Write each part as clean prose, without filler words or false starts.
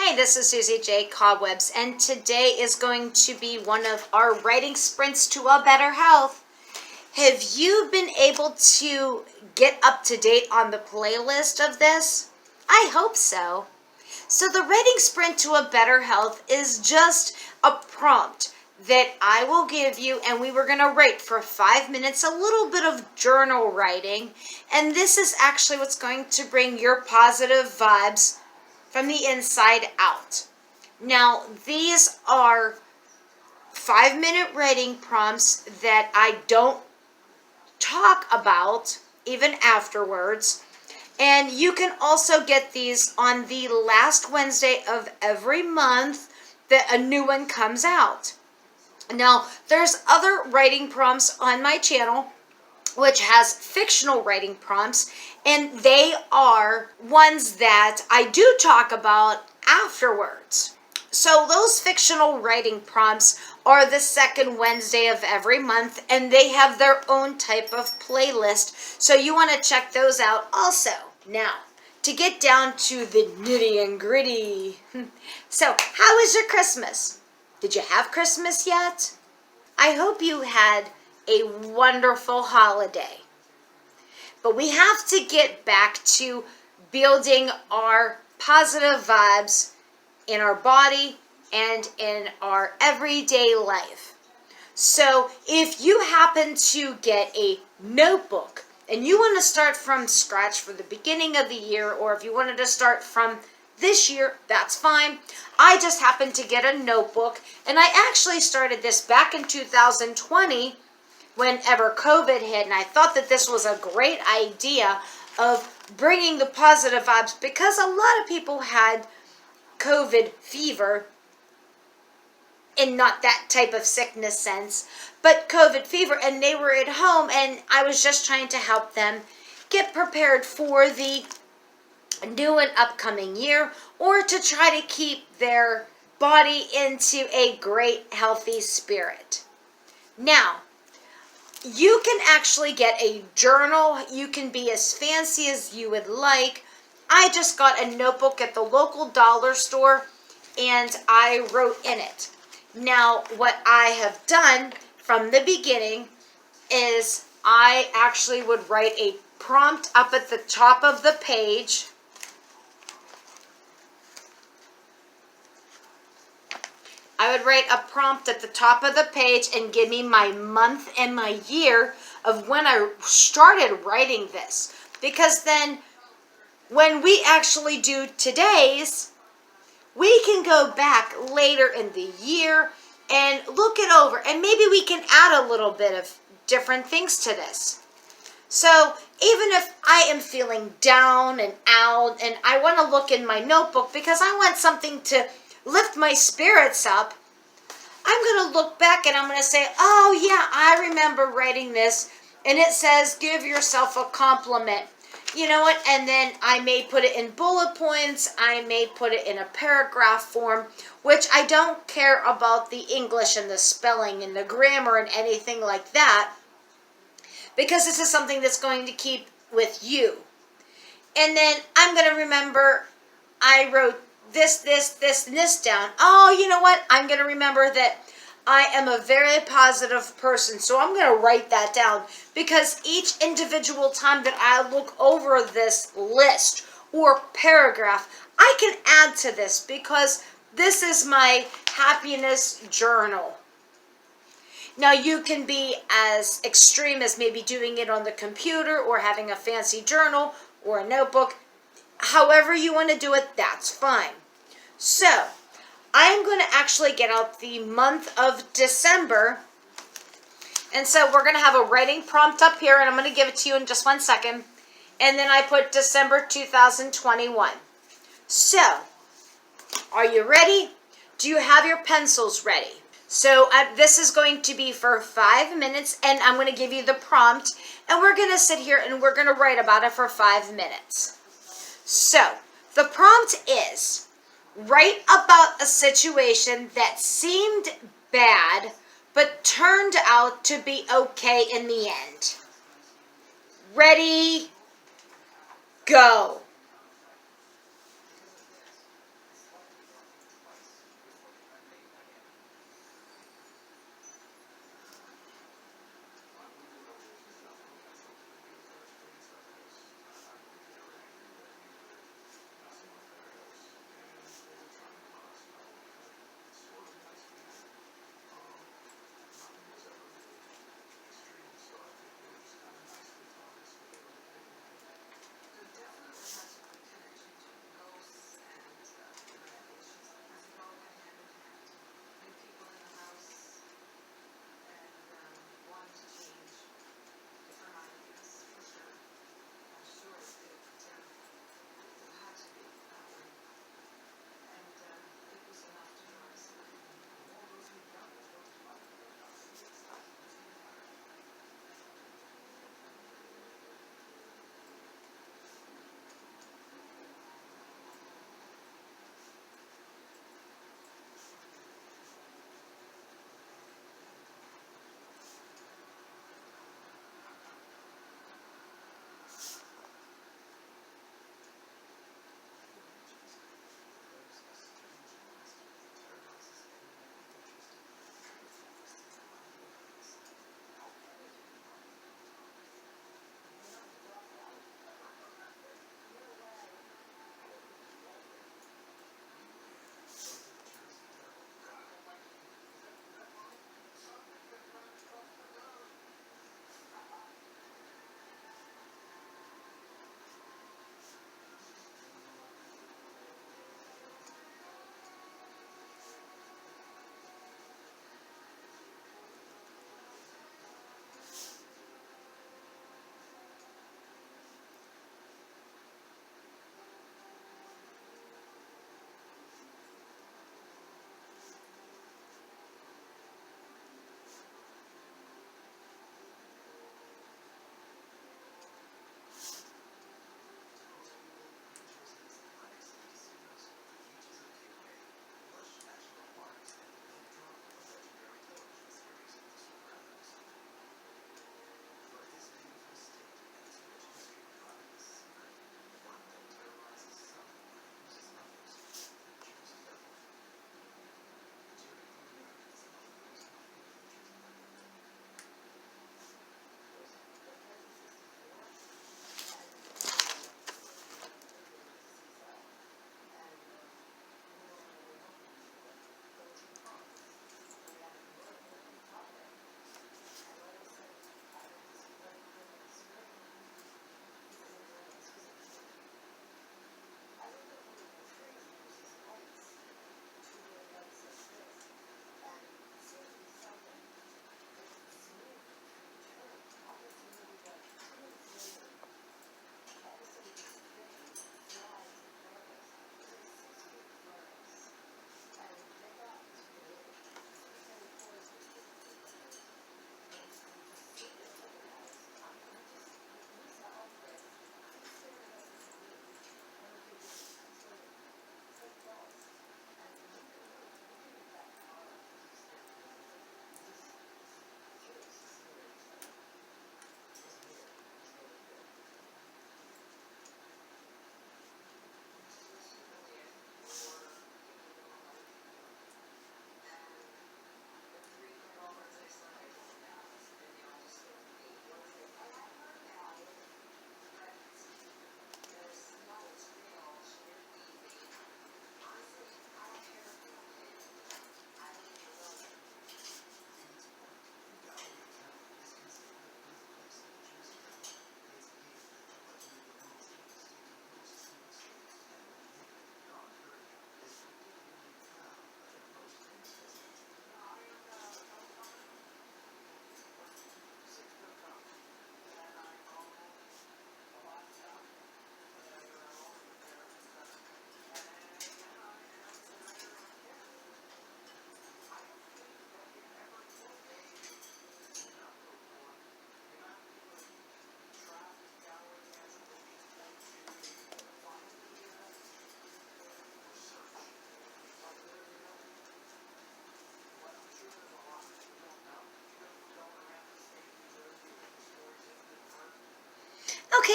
Hi, this is Susie J. Cobwebs, and today is going to be one of our writing sprints to a better health. Have you been able to get up to date on the playlist of this? I hope so. So the writing sprint to a better health is just a prompt that I will give you, and we were going to write for 5 minutes, a little bit of journal writing, and this is actually what's going to bring your positive vibes from the inside out. Now, these are 5-minute writing prompts that I don't talk about even afterwards. And you can also get these on the last Wednesday of every month that a new one comes out. Now, there's other writing prompts on my channel which has fictional writing prompts, and they are ones that I do talk about afterwards. So those fictional writing prompts are the second Wednesday of every month, and they have their own type of playlist, so you want to check those out also. Now, to get down to the nitty and gritty. So, how was your Christmas? Did you have Christmas yet? I hope you had a wonderful holiday. But we have to get back to building our positive vibes in our body and in our everyday life. So if you happen to get a notebook and you want to start from scratch for the beginning of the year, or if you wanted to start from this year, that's fine. I just happened to get a notebook, and I actually started this back in 2020 whenever COVID hit, and I thought that this was a great idea of bringing the positive vibes, because a lot of people had COVID fever, and not that type of sickness sense, but COVID fever, and they were at home, and I was just trying to help them get prepared for the new and upcoming year, or to try to keep their body into a great healthy spirit. Now, you can actually get a journal. You can be as fancy as you would like. I just got a notebook at the local dollar store, and I wrote in it. Now, what I have done from the beginning is I actually would write a prompt up at the top of the page. I would write a prompt at the top of the page and give me my month and my year of when I started writing this. Because then when we actually do today's, we can go back later in the year and look it over. And maybe we can add a little bit of different things to this. So even if I am feeling down and out and I want to look in my notebook because I want something to lift my spirits up, I'm going to look back and I'm going to say, oh yeah, I remember writing this, and it says give yourself a compliment. You know what? And then I may put it in bullet points, I may put it in a paragraph form, which I don't care about the English and the spelling and the grammar and anything like that, because this is something that's going to keep with you. And then I'm going to remember I wrote this, and this down. Oh, you know what? I'm going to remember that I am a very positive person, so I'm going to write that down, because each individual time that I look over this list or paragraph, I can add to this, because this is my happiness journal. Now, you can be as extreme as maybe doing it on the computer or having a fancy journal or a notebook. However you want to do it, that's fine. So, I am going to actually get out the month of December. And so we're going to have a writing prompt up here, and I'm going to give it to you in just 1 second. And then I put December 2021. So, are you ready? Do you have your pencils ready? So this is going to be for 5 minutes, and I'm going to give you the prompt, and we're going to sit here and we're going to write about it for 5 minutes. So, the prompt is, write about a situation that seemed bad, but turned out to be okay in the end. Ready, go.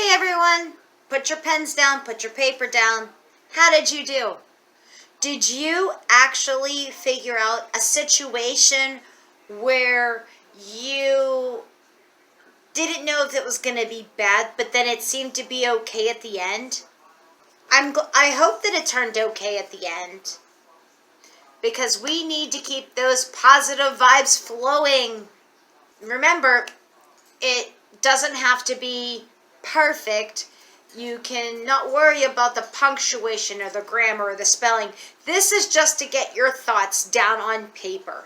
Okay, everyone, put your pens down, put your paper down. How did you do? Did you actually figure out a situation where you didn't know if it was going to be bad, but then it seemed to be okay at the end? I hope that it turned okay at the end, because we need to keep those positive vibes flowing. Remember, it doesn't have to be perfect. You can not worry about the punctuation or the grammar or the spelling. This is just to get your thoughts down on paper.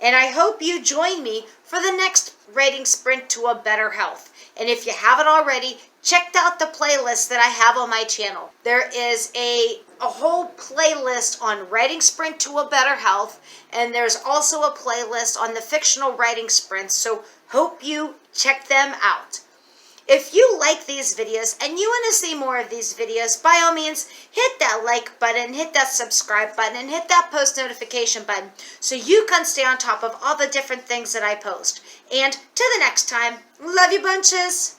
And I hope you join me for the next writing sprint to a better health. And if you haven't already, check out the playlist that I have on my channel. There is a whole playlist on writing sprint to a better health, and there's also a playlist on the fictional writing sprints, so hope you check them out. If you like these videos and you want to see more of these videos, by all means, hit that like button, hit that subscribe button, and hit that post notification button so you can stay on top of all the different things that I post. And till the next time, love you bunches!